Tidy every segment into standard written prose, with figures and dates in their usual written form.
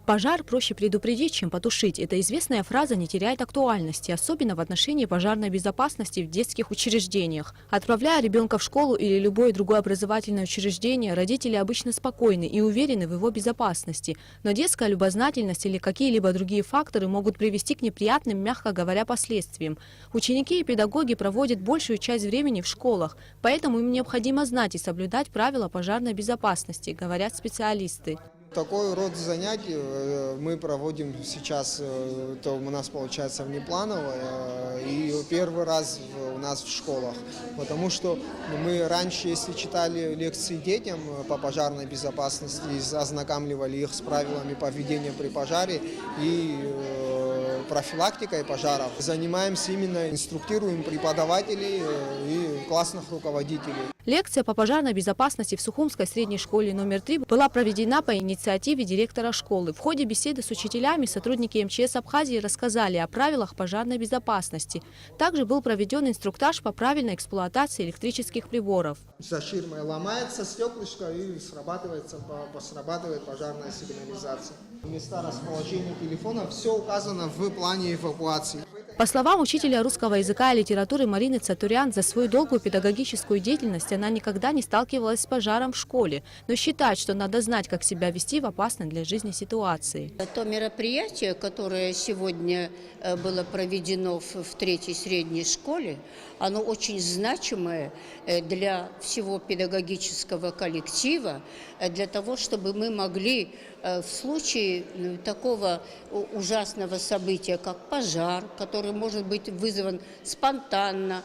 Пожар проще предупредить, чем потушить. Эта известная фраза не теряет актуальности, особенно в отношении пожарной безопасности в детских учреждениях. Отправляя ребенка в школу или любое другое образовательное учреждение, родители обычно спокойны и уверены в его безопасности. Но детская любознательность или какие-либо другие факторы могут привести к неприятным, мягко говоря, последствиям. Ученики и педагоги проводят большую часть времени в школах, поэтому им необходимо знать и соблюдать правила пожарной безопасности, говорят специалисты. Такой род занятий мы проводим сейчас, то у нас получается внеплановое, и первый раз у нас в школах, потому что мы раньше, если читали лекции детям по пожарной безопасности, ознакомливали их с правилами поведения при пожаре и профилактикой пожаров, занимаемся именно, инструктируем преподавателей и классных руководителей. Лекция по пожарной безопасности в Сухумской средней школе номер 3 была проведена по инициативе директора школы. В ходе беседы с учителями сотрудники МЧС Абхазии рассказали о правилах пожарной безопасности. Также был проведен инструктаж по правильной эксплуатации электрических приборов. За ширмой ломается стеклышко и срабатывает пожарная сигнализация. Места расположения телефона, все указано в плане эвакуации. По словам учителя русского языка и литературы Марины Цатурян, за свою долгую педагогическую деятельность она никогда не сталкивалась с пожаром в школе, но считает, что надо знать, как себя вести в опасной для жизни ситуации. То мероприятие, которое сегодня было проведено в третьей средней школе, оно очень значимое для всего педагогического коллектива, для того, чтобы мы могли в случае такого ужасного события, как пожар, который может быть вызван спонтанно,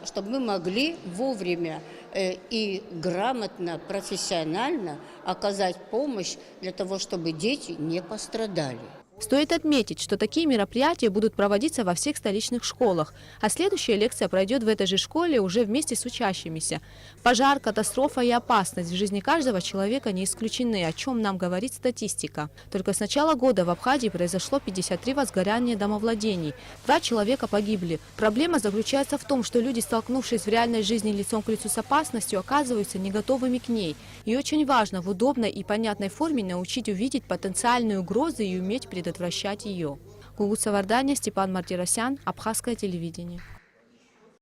чтобы мы могли вовремя и грамотно, профессионально оказать помощь для того, чтобы дети не пострадали. Стоит отметить, что такие мероприятия будут проводиться во всех столичных школах, а следующая лекция пройдет в этой же школе уже вместе с учащимися. Пожар, катастрофа и опасность в жизни каждого человека не исключены, о чем нам говорит статистика. Только с начала года в Абхазии произошло 53 возгорания домовладений. 2 человека погибли. Проблема заключается в том, что люди, столкнувшись в реальной жизни лицом к лицу с опасностью, оказываются не готовыми к ней. И очень важно в удобной и понятной форме научить увидеть потенциальные угрозы и уметь предотвращать ее. Гугут Саварданя, Степан Мартиросян, Абхазское телевидение.